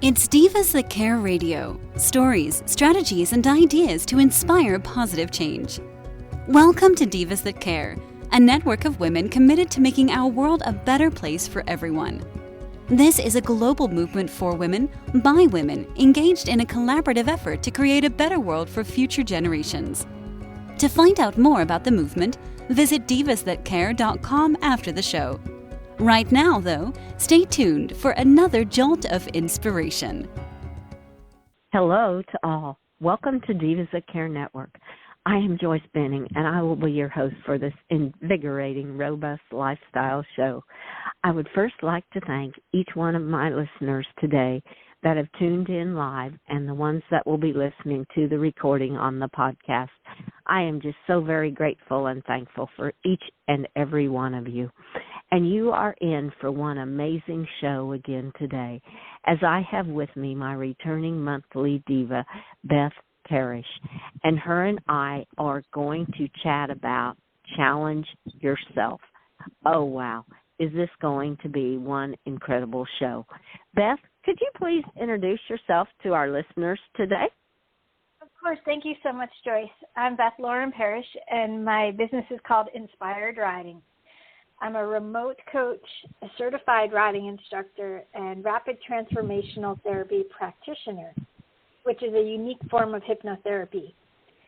It's Divas That Care Radio. Stories, strategies, and ideas to inspire positive change. Welcome to Divas That Care, a network of women committed to making our world a better place for everyone. This is a global movement for women, by women, engaged in a collaborative effort to create a better world for future generations. To find out more about the movement, visit divasthatcare.com after the show. Right now, though, stay tuned for another jolt of inspiration. Hello to all. Welcome to Divas That Care Network. I am Joyce Benning, and I will be your host for this invigorating, robust lifestyle show. I would first like to thank each one of my listeners today that have tuned in live and the ones that will be listening to the recording on the podcast. I am just so very grateful and thankful for each and every one of you. And you are in for one amazing show again today, as I have with me my returning monthly diva, Beth Parrish, and her and I are going to chat about Challenge Yourself. Oh, wow. Is this going to be one incredible show? Beth, could you please introduce yourself to our listeners today? Of course. Thank you so much, Joyce. I'm Beth Lauren Parrish, and my business is called Inspired Riding. I'm a remote coach, a certified riding instructor, and rapid transformational therapy practitioner, which is a unique form of hypnotherapy.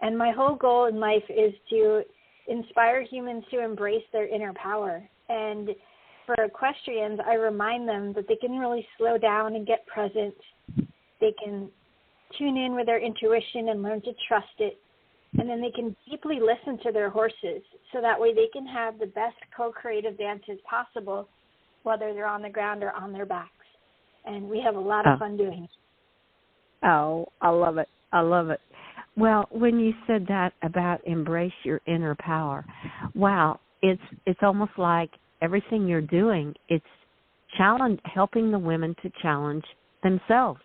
And my whole goal in life is to inspire humans to embrace their inner power. And for equestrians, I remind them that they can really slow down and get present. They can tune in with their intuition and learn to trust it. And then they can deeply listen to their horses, so that way they can have the best co-creative dances possible, whether they're on the ground or on their backs. And we have a lot of fun doing it. Oh, I love it. I love it. Well, when you said that about embrace your inner power, wow, it's almost like everything you're doing, it's helping the women to challenge themselves,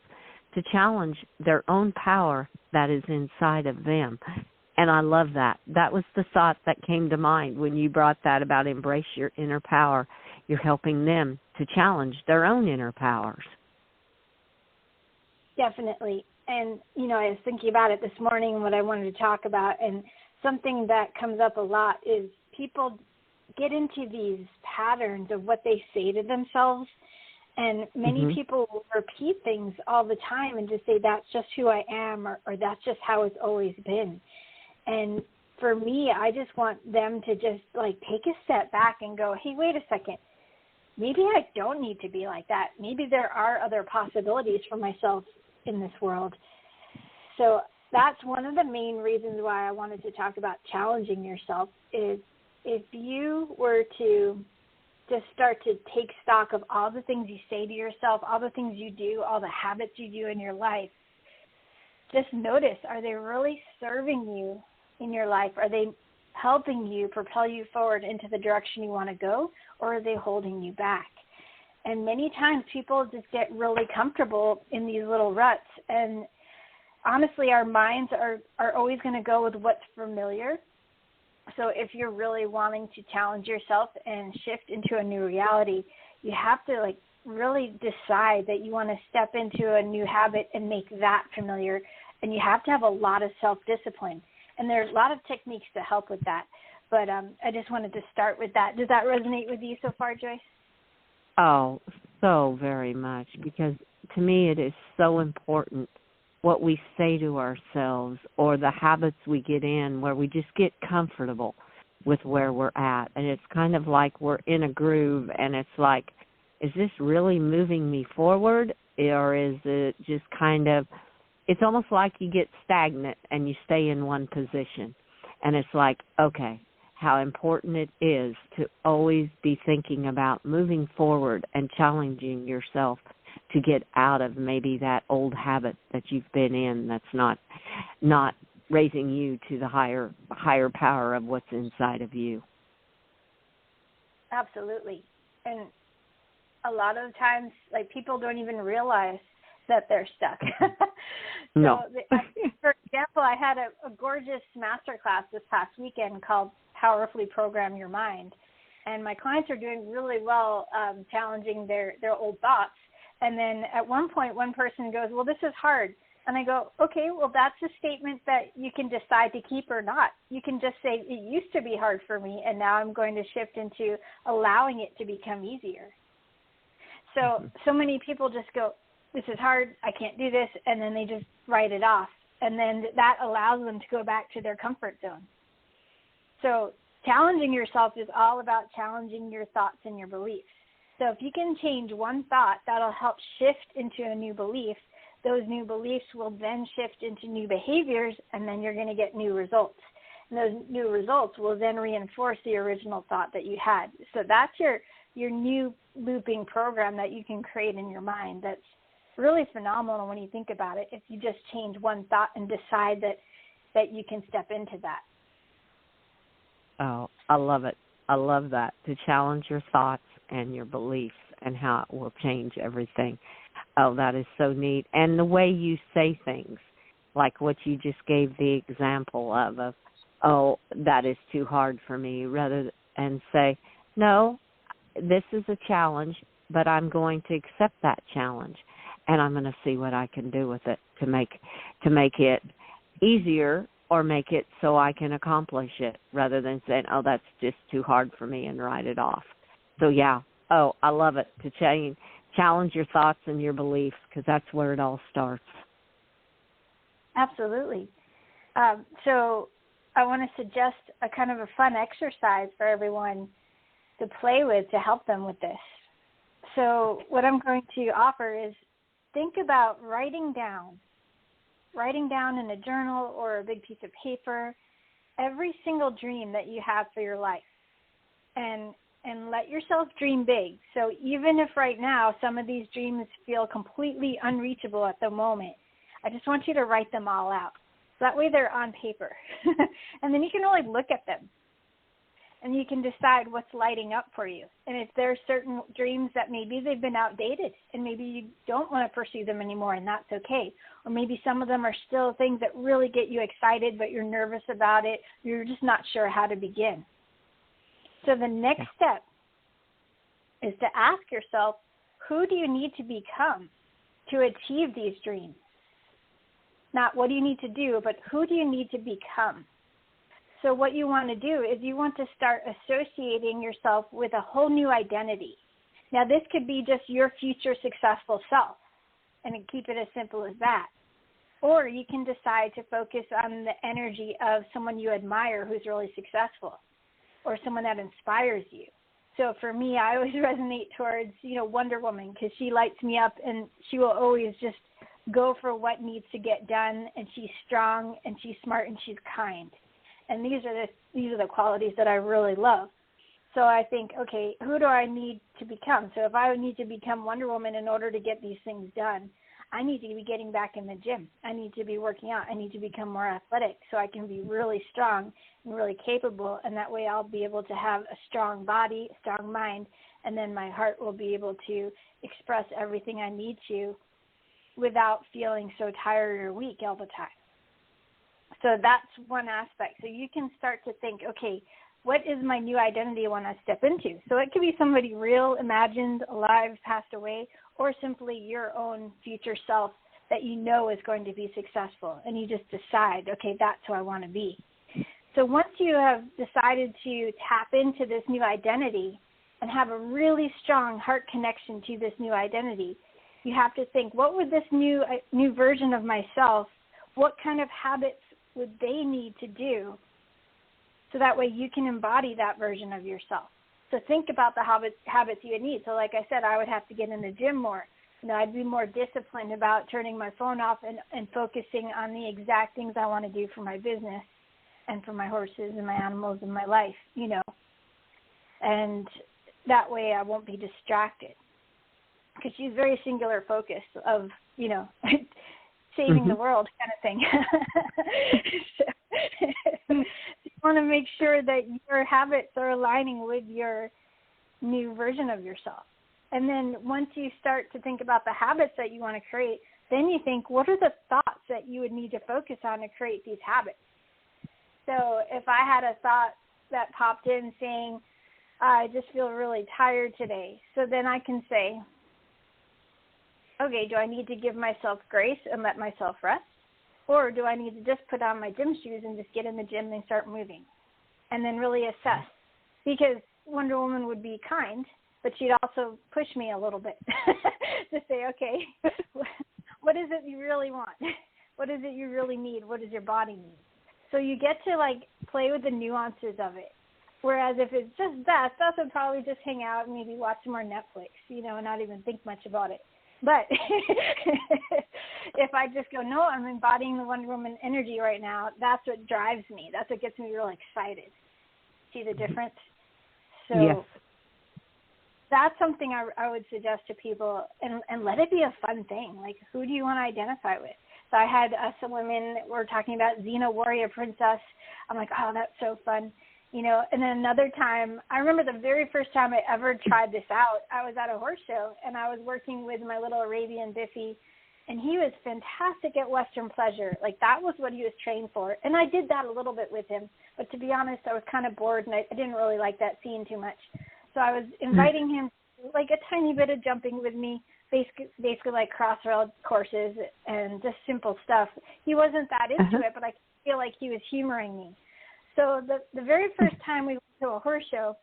to challenge their own power that is inside of them. And I love that. That was the thought that came to mind when you brought that about embrace your inner power. You're helping them to challenge their own inner powers. Definitely. And, I was thinking about it this morning and what I wanted to talk about, and something that comes up a lot is people get into these patterns of what they say to themselves, and many people will repeat things all the time and just say, that's just who I am, or that's just how it's always been. And for me, I just want them to just take a step back and go, hey, wait a second. Maybe I don't need to be like that. Maybe there are other possibilities for myself in this world. So that's one of the main reasons why I wanted to talk about challenging yourself is if you were to just start to take stock of all the things you say to yourself, all the things you do, all the habits you do in your life, just notice, are they really serving you in your life? Are they helping you propel you forward into the direction you want to go, or are they holding you back? And many times people just get really comfortable in these little ruts. And honestly, our minds are always going to go with what's familiar. So if you're really wanting to challenge yourself and shift into a new reality, you have to really decide that you want to step into a new habit and make that familiar. And you have to have a lot of self-discipline. And there's a lot of techniques to help with that. But I just wanted to start with that. Does that resonate with you so far, Joyce? Oh, so very much, because to me it is so important what we say to ourselves or the habits we get in where we just get comfortable with where we're at. And it's kind of like we're in a groove, and it's like, is this really moving me forward, or is it just kind of, it's almost like you get stagnant and you stay in one position. And it's like, okay, how important it is to always be thinking about moving forward and challenging yourself to get out of maybe that old habit that you've been in that's not raising you to the higher power of what's inside of you. Absolutely. And a lot of times, people don't even realize that they're stuck. No. For example, I had a gorgeous masterclass this past weekend called Powerfully Program Your Mind. And my clients are doing really well challenging their old thoughts. And then at one point, one person goes, well, this is hard. And I go, okay, well, that's a statement that you can decide to keep or not. You can just say, it used to be hard for me, and now I'm going to shift into allowing it to become easier. So many people just go, this is hard, I can't do this, and then they just write it off. And then that allows them to go back to their comfort zone. So challenging yourself is all about challenging your thoughts and your beliefs. So if you can change one thought, that'll help shift into a new belief. Those new beliefs will then shift into new behaviors, and then you're going to get new results. And those new results will then reinforce the original thought that you had. So that's your new looping program that you can create in your mind. That's really phenomenal when you think about it, if you just change one thought and decide that you can step into that. Oh, I love it. I love that, to challenge your thoughts and your beliefs and how it will change everything. Oh, that is so neat. And the way you say things, like what you just gave the example of oh, that is too hard for me, and say, no, this is a challenge, but I'm going to accept that challenge, and I'm going to see what I can do with it to make it easier or make it so I can accomplish it, rather than saying, oh, that's just too hard for me, and write it off. So, yeah, oh, I love it, to challenge your thoughts and your beliefs, because that's where it all starts. Absolutely. So I want to suggest a kind of a fun exercise for everyone to play with to help them with this. So what I'm going to offer is think about writing down in a journal or a big piece of paper every single dream that you have for your life, and let yourself dream big. So even if right now some of these dreams feel completely unreachable at the moment, I just want you to write them all out. So that way they're on paper. And then you can really look at them, and you can decide what's lighting up for you. And if there are certain dreams that maybe they've been outdated and maybe you don't want to pursue them anymore, and that's okay. Or maybe some of them are still things that really get you excited, but you're nervous about it. You're just not sure how to begin. So the next step is to ask yourself, who do you need to become to achieve these dreams? Not what do you need to do, but who do you need to become? So what you want to do is you want to start associating yourself with a whole new identity. Now, this could be just your future successful self, and keep it as simple as that. Or you can decide to focus on the energy of someone you admire who's really successful, or someone that inspires you. So for me, I always resonate towards, Wonder Woman, because she lights me up, and she will always just go for what needs to get done, and she's strong, and she's smart, and she's kind. And these are the qualities that I really love. So I think, okay, who do I need to become? So if I need to become Wonder Woman in order to get these things done, I need to be getting back in the gym. I need to be working out. I need to become more athletic so I can be really strong and really capable, and that way I'll be able to have a strong body, a strong mind, and then my heart will be able to express everything I need to without feeling so tired or weak all the time. So that's one aspect. So you can start to think, okay, what is my new identity I want to step into? So it could be somebody real, imagined, alive, passed away, or simply your own future self that you know is going to be successful. And you just decide, okay, that's who I want to be. So once you have decided to tap into this new identity and have a really strong heart connection to this new identity, you have to think, what would this new version of myself, what kind of habits would they need to do so that way you can embody that version of yourself? So think about the habits you would need. So like I said, I would have to get in the gym more. I'd be more disciplined about turning my phone off and focusing on the exact things I want to do for my business and for my horses and my animals in my life, And that way I won't be distracted, because she's very singular focused of, saving the world kind of thing. So you want to make sure that your habits are aligning with your new version of yourself. And then once you start to think about the habits that you want to create, then you think, what are the thoughts that you would need to focus on to create these habits? So if I had a thought that popped in saying, I just feel really tired today, so then I can say, okay, do I need to give myself grace and let myself rest? Or do I need to just put on my gym shoes and just get in the gym and start moving? And then really assess. Because Wonder Woman would be kind, but she'd also push me a little bit to say, okay, what is it you really want? What is it you really need? What does your body need? So you get to, like, play with the nuances of it. Whereas if it's just Beth would probably just hang out and maybe watch some more Netflix, and not even think much about it. But if I just go, no, I'm embodying the Wonder Woman energy right now, that's what drives me. That's what gets me really excited. See the difference? So yes. That's something I would suggest to people, and let it be a fun thing. Like, who do you want to identify with? So I had some women that were talking about Xena Warrior Princess. I'm like, oh, that's so fun. And then another time, I remember the very first time I ever tried this out, I was at a horse show, and I was working with my little Arabian Biffy, and he was fantastic at Western pleasure. Like, that was what he was trained for. And I did that a little bit with him. But to be honest, I was kind of bored, and I didn't really like that scene too much. So I was inviting him to, like, a tiny bit of jumping with me, basically like crossroad courses and just simple stuff. He wasn't that into it, but I feel like he was humoring me. So the very first time we went to a horse show,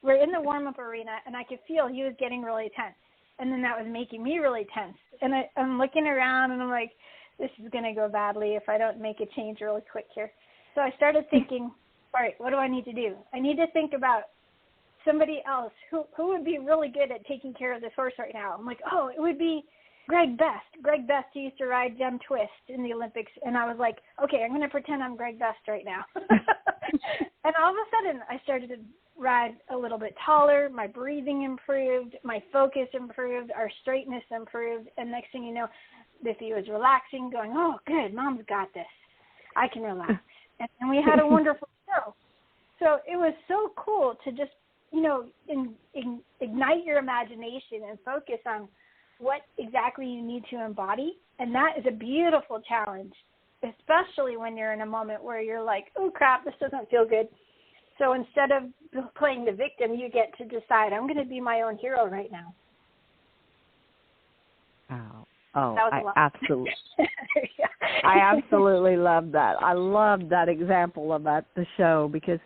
we're in the warm-up arena, and I could feel he was getting really tense. And then that was making me really tense. And I'm looking around, and I'm like, this is going to go badly if I don't make a change really quick here. So I started thinking, all right, what do I need to do? I need to think about somebody else who would be really good at taking care of this horse right now. I'm like, oh, it would be Greg Best. Greg Best used to ride Gem Twist in the Olympics, and I was like, okay, I'm going to pretend I'm Greg Best right now. And all of a sudden, I started to ride a little bit taller. My breathing improved. My focus improved. Our straightness improved. And next thing you know, Biffy was relaxing, going, oh, good, Mom's got this. I can relax. And we had a wonderful show. So it was so cool to just, ignite your imagination and focus on what exactly you need to embody. And that is a beautiful challenge, especially when you're in a moment where you're like, oh, crap, this doesn't feel good. So instead of playing the victim, you get to decide, I'm going to be my own hero right now. Oh, I absolutely love that. I loved that example about the show, because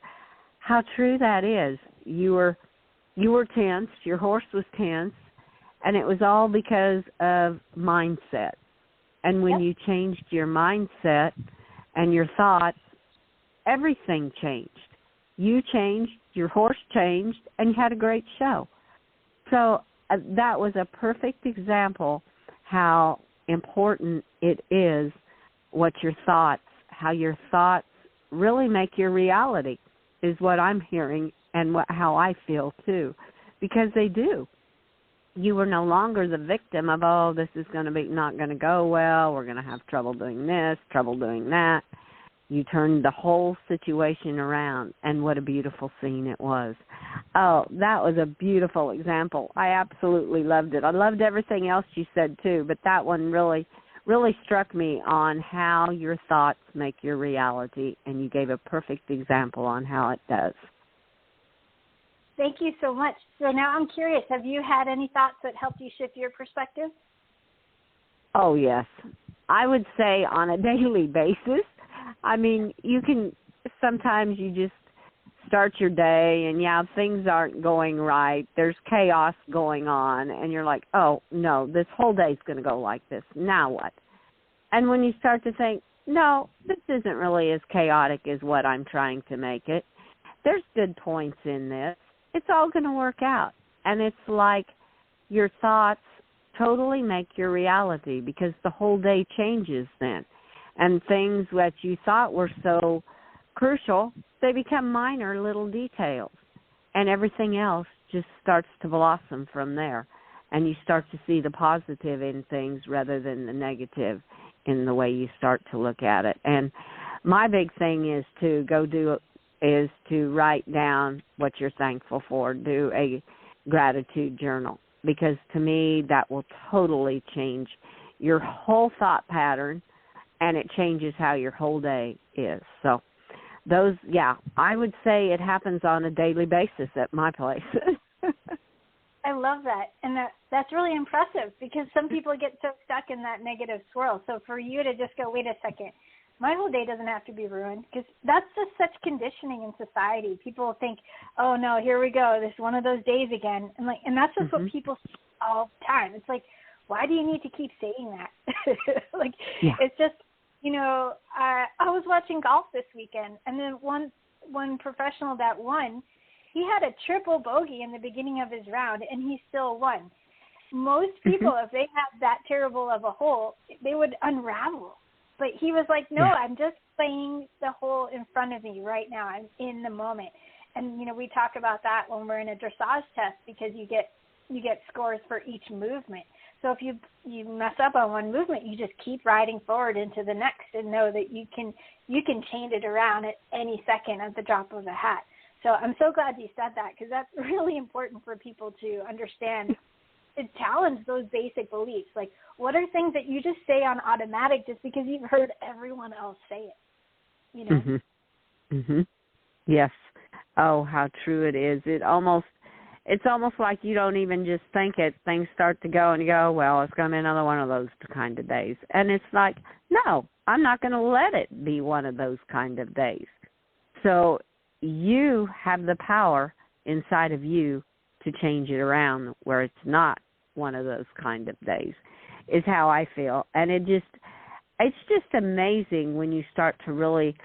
how true that is. You were tense, your horse was tense, and it was all because of mindset. And when you changed your mindset and your thoughts, everything changed. You changed, your horse changed, and you had a great show. So that was a perfect example how important it is how your thoughts really make your reality, is what I'm hearing, and how I feel too, because they do. You were no longer the victim of, oh, this is going to be not going to go well, we're going to have trouble doing this, trouble doing that. You turned the whole situation around, and what a beautiful scene it was. Oh, that was a beautiful example. I absolutely loved it. I loved everything else you said too, but that one really struck me on how your thoughts make your reality, and you gave a perfect example on how it does. Thank you so much. So now I'm curious, have you had any thoughts that helped you shift your perspective? Oh, yes. I would say on a daily basis. I mean, sometimes you just start your day and, things aren't going right. There's chaos going on, and you're like, oh, no, this whole day's going to go like this. Now what? And when you start to think, no, this isn't really as chaotic as what I'm trying to make it. There's good points in this. It's all going to work out. And it's like your thoughts totally make your reality, because the whole day changes then. And things that you thought were so crucial, they become minor little details. And everything else just starts to blossom from there. And you start to see the positive in things rather than the negative in the way you start to look at it. And my big thing is to write down what you're thankful for. Do a gratitude journal, because to me that will totally change your whole thought pattern, and it changes how your whole day is. So I would say it happens on a daily basis at my place. I love that. And that's really impressive because some people get so stuck in that negative swirl. So for you to just go, wait a second, my whole day doesn't have to be ruined, because that's just such conditioning in society. People think, oh no, here we go, this is one of those days again. And that's just what people say all the time. It's like, why do you need to keep saying that? It's just, I was watching golf this weekend, and then one professional that won, he had a triple bogey in the beginning of his round, and he still won. Most people, if they had that terrible of a hole, they would unravel. But he was like, no, I'm just playing the hole in front of me right now. I'm in the moment. And, we talk about that when we're in a dressage test, because you get scores for each movement. So if you mess up on one movement, you just keep riding forward into the next and know that you can change it around at any second at the drop of a hat. So I'm so glad you said that, because that's really important for people to understand, to challenge those basic beliefs. Like, what are things that you just say on automatic just because you've heard everyone else say it? Yes. Oh, how true it is. It's almost like you don't even just think it. Things start to go and you go, well, it's going to be another one of those kind of days. And it's like, no, I'm not going to let it be one of those kind of days. So you have the power inside of you to change it around where it's not one of those kind of days, is how I feel. And it's just amazing when you start to really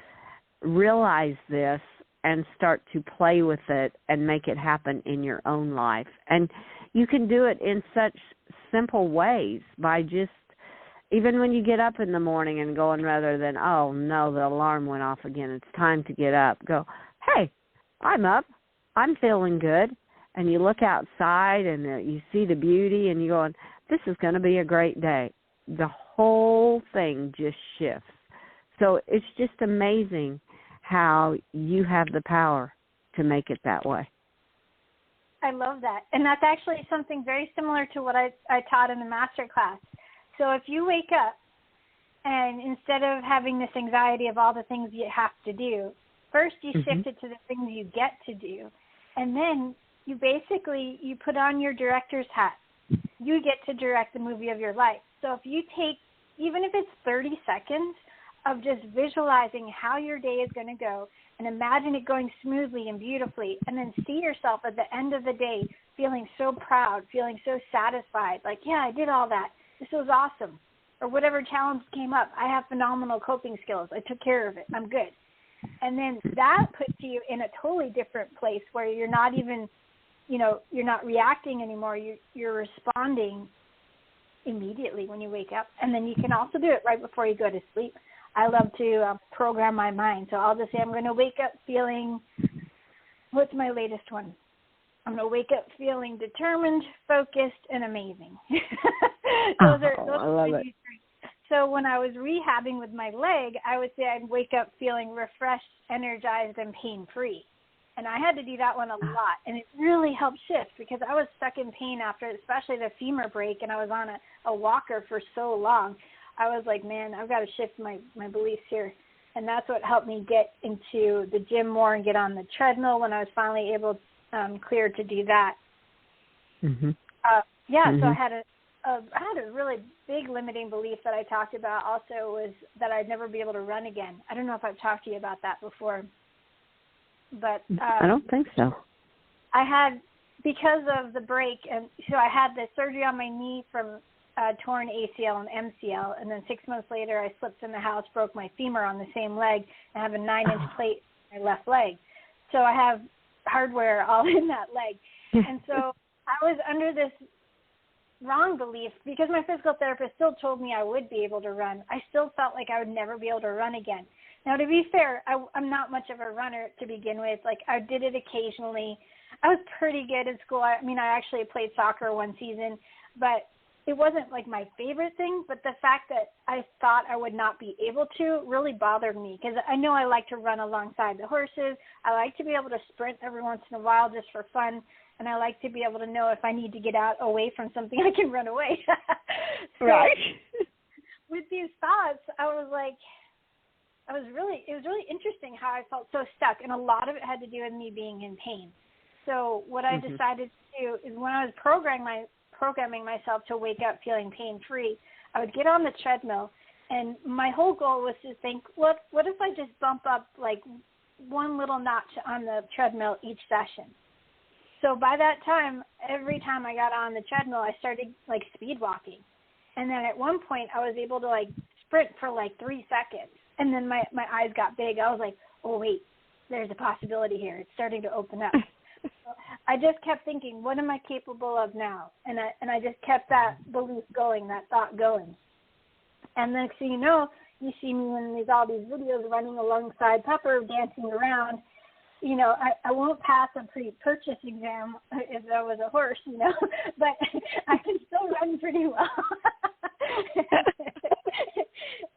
realize this and start to play with it and make it happen in your own life. And you can do it in such simple ways, by just, even when you get up in the morning and going, rather than, oh no, the alarm went off again, it's time to get up, go, hey, I'm up, I'm feeling good. And you look outside and you see the beauty and you're going, this is going to be a great day. The whole thing just shifts. So it's just amazing how you have the power to make it that way. I love that. And that's actually something very similar to what I taught in the master class. So if you wake up and instead of having this anxiety of all the things you have to do, first you shift it to the things you get to do. And then you put on your director's hat. You get to direct the movie of your life. So if you take, even if it's 30 seconds of just visualizing how your day is going to go and imagine it going smoothly and beautifully, and then see yourself at the end of the day feeling so proud, feeling so satisfied, like, yeah, I did all that. This was awesome. Or whatever challenge came up, I have phenomenal coping skills. I took care of it. I'm good. And then that puts you in a totally different place where you're not even, you're not reacting anymore. You're responding immediately when you wake up. And then you can also do it right before you go to sleep. I love to program my mind. So I'll just say I'm going to wake up feeling, what's my latest one? I'm going to wake up feeling determined, focused, and amazing. Those are my three. So when I was rehabbing with my leg, I would say I'd wake up feeling refreshed, energized, and pain-free. And I had to do that one a lot. And it really helped shift, because I was stuck in pain after, especially the femur break, and I was on a walker for so long. I was like, man, I've got to shift my beliefs here. And that's what helped me get into the gym more and get on the treadmill when I was finally able, cleared to do that. So I had a really big limiting belief that I talked about also, was that I'd never be able to run again. I don't know if I've talked to you about that before. But I don't think so. I had, because of the break, and so I had the surgery on my knee from torn ACL and MCL, and then 6 months later I slipped in the house, broke my femur on the same leg, and have a 9-inch plate in my left leg. So I have hardware all in that leg. And so I was under this wrong belief, because my physical therapist still told me I would be able to run. I still felt like I would never be able to run again. Now, to be fair, I'm not much of a runner to begin with. Like, I did it occasionally. I was pretty good in school. I actually played soccer one season, but it wasn't like my favorite thing. But the fact that I thought I would not be able to really bothered me, because I know I like to run alongside the horses. I like to be able to sprint every once in a while just for fun. And I like to be able to know if I need to get out away from something, I can run away. So, right. With these thoughts, it was really interesting how I felt so stuck. And a lot of it had to do with me being in pain. So what I decided to do is when I was programming myself to wake up feeling pain-free, I would get on the treadmill, and my whole goal was to think, what if I just bump up like one little notch on the treadmill each session? So by that time, every time I got on the treadmill, I started like speed walking. And then at one point I was able to like sprint for like 3 seconds. And then my eyes got big. I was like, oh wait, there's a possibility here. It's starting to open up. So I just kept thinking, what am I capable of now? And I just kept that belief going, that thought going. And next thing you know, you see me in all these videos running alongside Pepper, dancing around. You know, I won't pass a pre-purchase exam if I was a horse, you know, but I can still run pretty well.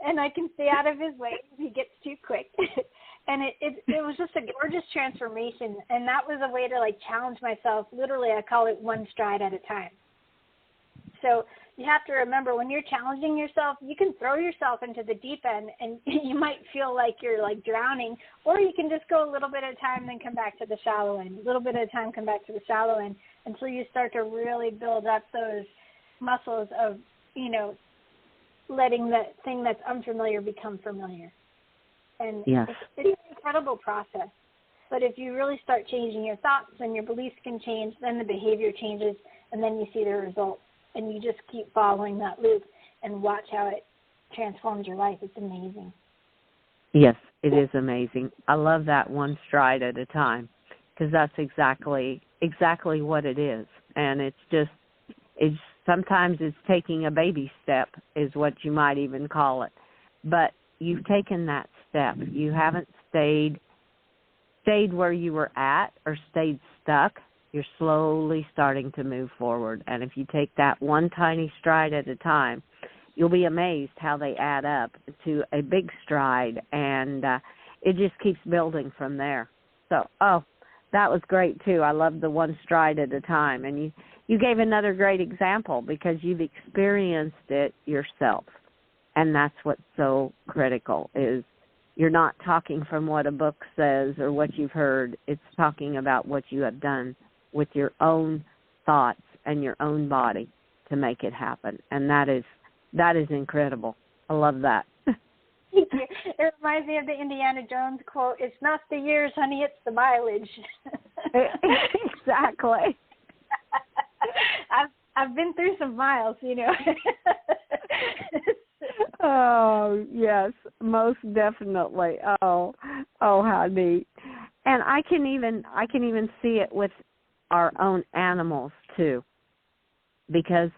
And I can stay out of his way if he gets too quick. And it was just a gorgeous transformation. And that was a way to, like, challenge myself. Literally, I call it one stride at a time. So you have to remember, when you're challenging yourself, you can throw yourself into the deep end, and you might feel like you're, like, drowning, or you can just go a little bit at a time, then come back to the shallow end, a little bit at a time, come back to the shallow end, until you start to really build up those muscles of, you know, letting that thing that's unfamiliar become familiar. And yes. It's an incredible process. But if you really start changing your thoughts and your beliefs can change, then the behavior changes, and then you see the results. And you just keep following that loop and watch how it transforms your life. It's amazing. Yes, it is amazing. I love that one stride at a time, because that's exactly what it is. And it's sometimes it's taking a baby step is what you might even call it. But you've taken that step. You haven't stayed where you were at or stayed stuck. You're slowly starting to move forward. And if you take that one tiny stride at a time, you'll be amazed how they add up to a big stride, and it just keeps building from there. So, that was great, too. I love the one stride at a time. And you gave another great example because you've experienced it yourself. And that's what's so critical, is you're not talking from what a book says or what you've heard. It's talking about what you have done with your own thoughts and your own body to make it happen. And that is incredible. I love that. Thank you. It reminds me of the Indiana Jones quote, "It's not the years, honey, it's the mileage." Exactly. I've been through some miles, you know. Oh, yes, most definitely. Oh, how neat. And I can even see it with our own animals too, because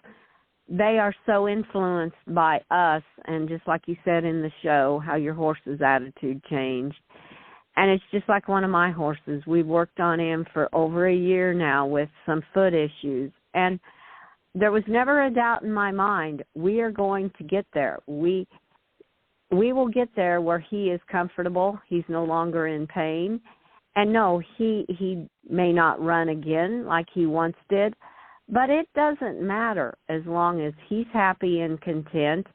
they are so influenced by us, and just like you said in the show, how your horse's attitude changed. And it's just like one of my horses. We've worked on him for over a year now with some foot issues, and there was never a doubt in my mind, we are going to get there. We will get there where he is comfortable. He's no longer in pain. And no, he may not run again like he once did, but it doesn't matter as long as he's happy and content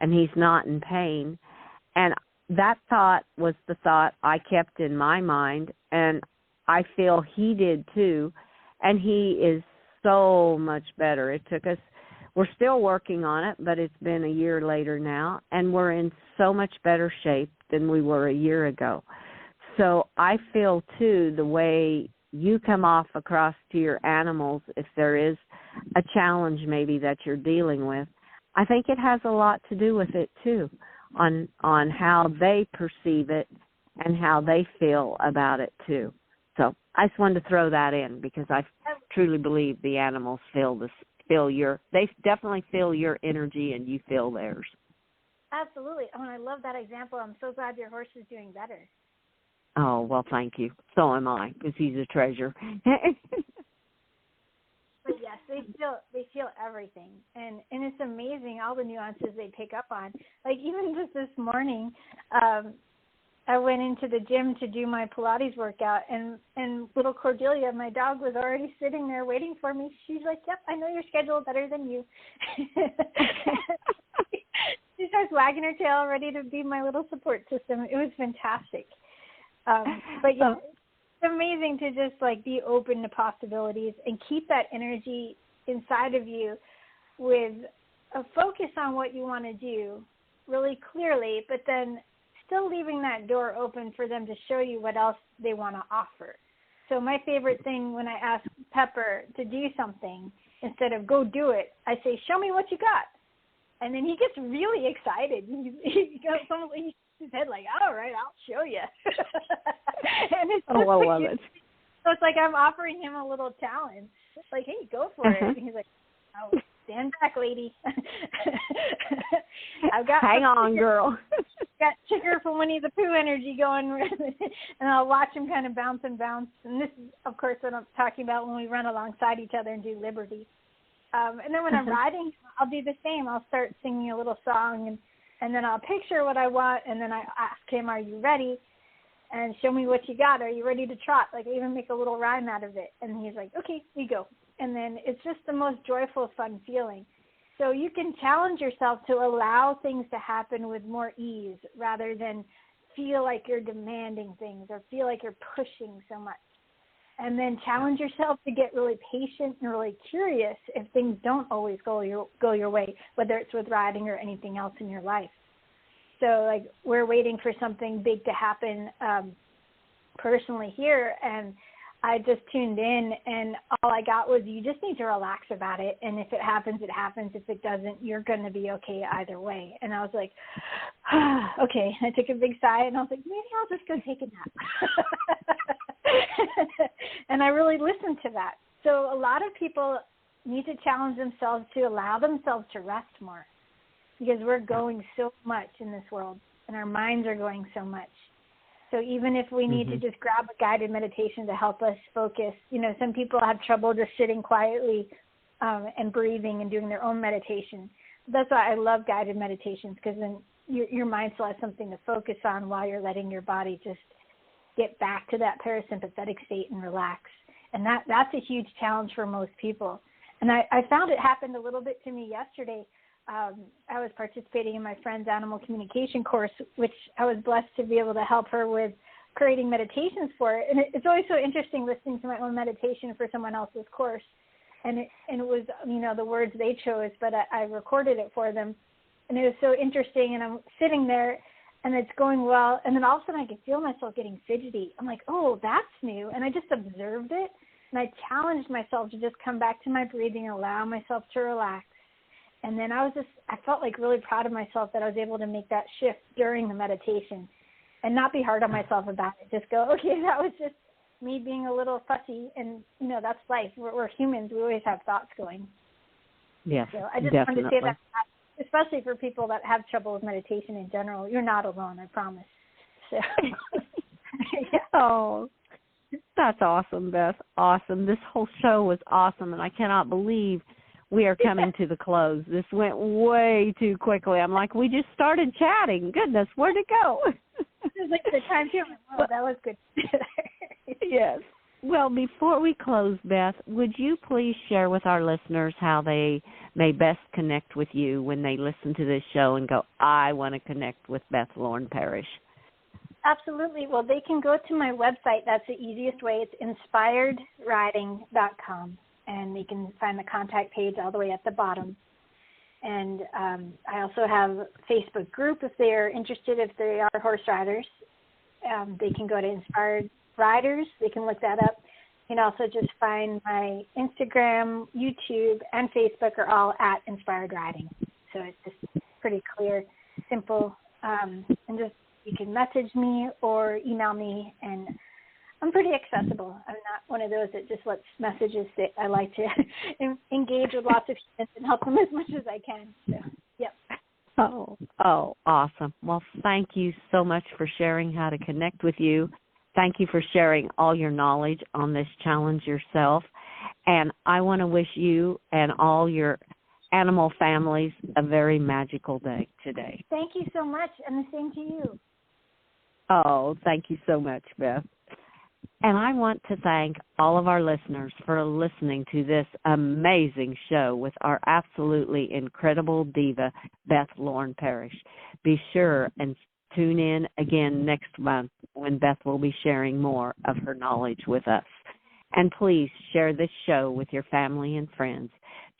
and he's not in pain. And that thought was the thought I kept in my mind, and I feel he did too, and he is so much better. We're still working on it, but it's been a year later now, and we're in so much better shape than we were a year ago. So I feel, too, the way you come off across to your animals, if there is a challenge maybe that you're dealing with, I think it has a lot to do with it, too, on how they perceive it and how they feel about it, too. So I just wanted to throw that in because I truly believe the animals they definitely feel your energy and you feel theirs. Absolutely. Oh, and I love that example. I'm so glad your horse is doing better. Oh, well, thank you. So am I, because he's a treasure. But yes, they feel everything, and it's amazing all the nuances they pick up on. Like even just this morning, I went into the gym to do my Pilates workout, and little Cordelia, my dog, was already sitting there waiting for me. She's like, "Yep, I know your schedule better than you." She starts wagging her tail, ready to be my little support system. It was fantastic. But yeah, amazing to just like be open to possibilities and keep that energy inside of you with a focus on what you want to do really clearly, but then still leaving that door open for them to show you what else they want to offer. So my favorite thing when I ask Pepper to do something, instead of go do it, I say, show me what you got. And then he gets really excited. He goes, his head like, all right, I'll show you. And it's I love it. So it's like I'm offering him a little challenge. It's like, hey, go for it. And he's like, oh, stand back, lady. Hang on, girl. Got Chigger from Winnie the Pooh energy going, and I'll watch him kind of bounce and bounce. And this is, of course, what I'm talking about when we run alongside each other and do Liberty. And then when I'm riding, I'll do the same. I'll start singing a little song, and then I'll picture what I want, and then I ask him, are you ready? And show me what you got. Are you ready to trot? Like, I even make a little rhyme out of it. And he's like, okay, we go. And then it's just the most joyful, fun feeling. So you can challenge yourself to allow things to happen with more ease rather than feel like you're demanding things or feel like you're pushing so much. And then challenge yourself to get really patient and really curious if things don't always go your way, whether it's with riding or anything else in your life. So, like, we're waiting for something big to happen personally here, and I just tuned in, and all I got was you just need to relax about it, and if it happens, it happens. If it doesn't, you're going to be okay either way. And I was like, okay. And I took a big sigh, and I was like, maybe I'll just go take a nap. And I really listened to that. So a lot of people need to challenge themselves to allow themselves to rest more, because we're going so much in this world, and our minds are going so much. So even if we need to just grab a guided meditation to help us focus, some people have trouble just sitting quietly and breathing and doing their own meditation. That's why I love guided meditations, because then your mind still has something to focus on while you're letting your body just get back to that parasympathetic state and relax. And that's a huge challenge for most people. And I found it happened a little bit to me yesterday. I was participating in my friend's animal communication course, which I was blessed to be able to help her with creating meditations for it. And it's always so interesting listening to my own meditation for someone else's course. And it was, the words they chose, but I recorded it for them. And it was so interesting. And I'm sitting there, and it's going well. And then all of a sudden I could feel myself getting fidgety. I'm like, oh, that's new. And I just observed it. And I challenged myself to just come back to my breathing and allow myself to relax. And then I felt like really proud of myself that I was able to make that shift during the meditation and not be hard on myself about it. Just go, okay, that was just me being a little fussy. And, that's life. We're humans. We always have thoughts going. Yes, so I just definitely. wanted to say that, especially for people that have trouble with meditation in general. You're not alone, I promise. So, yeah. Oh, that's awesome, Beth. Awesome. This whole show was awesome, and I cannot believe we are coming to the close. This went way too quickly. I'm like, we just started chatting. Goodness, where'd it go? It was like the time too. Oh, that was good. Yes. Well, before we close, Beth, would you please share with our listeners how they may best connect with you when they listen to this show and go, I want to connect with Beth Lauren Parrish? Absolutely. Well, they can go to my website. That's the easiest way. It's inspiredriding.com. And you can find the contact page all the way at the bottom. And I also have a Facebook group if they are interested, if they are horse riders. They can go to Inspired Riders. They can look that up. You can also just find my Instagram, YouTube, and Facebook are all at Inspired Riding. So it's just pretty clear, simple. And just you can message me or email me, and I'm pretty accessible. I'm not one of those that just lets messages sit. I like to engage with lots of humans and help them as much as I can. So, yep. Oh, awesome. Well, thank you so much for sharing how to connect with you. Thank you for sharing all your knowledge on this challenge yourself. And I want to wish you and all your animal families a very magical day today. Thank you so much, and the same to you. Oh, thank you so much, Beth. And I want to thank all of our listeners for listening to this amazing show with our absolutely incredible diva, Beth Lauren Parrish. Be sure and tune in again next month when Beth will be sharing more of her knowledge with us. And please share this show with your family and friends.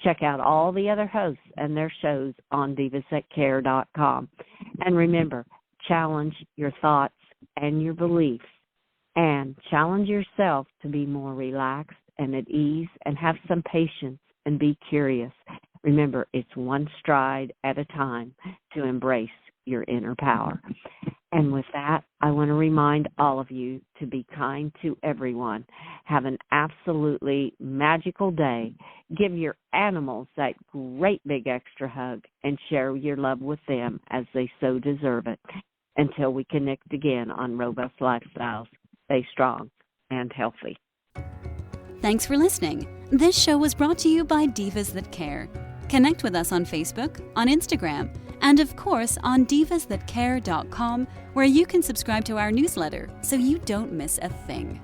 Check out all the other hosts and their shows on divasthatcare.com. And remember, challenge your thoughts and your beliefs, and challenge yourself to be more relaxed and at ease and have some patience and be curious. Remember, it's one stride at a time to embrace your inner power. And with that, I want to remind all of you to be kind to everyone. Have an absolutely magical day. Give your animals that great big extra hug and share your love with them as they so deserve it. Until we connect again on Robust Lifestyles, stay strong and healthy. Thanks for listening. This show was brought to you by Divas That Care. Connect with us on Facebook, on Instagram, and of course on divasthatcare.com, where you can subscribe to our newsletter so you don't miss a thing.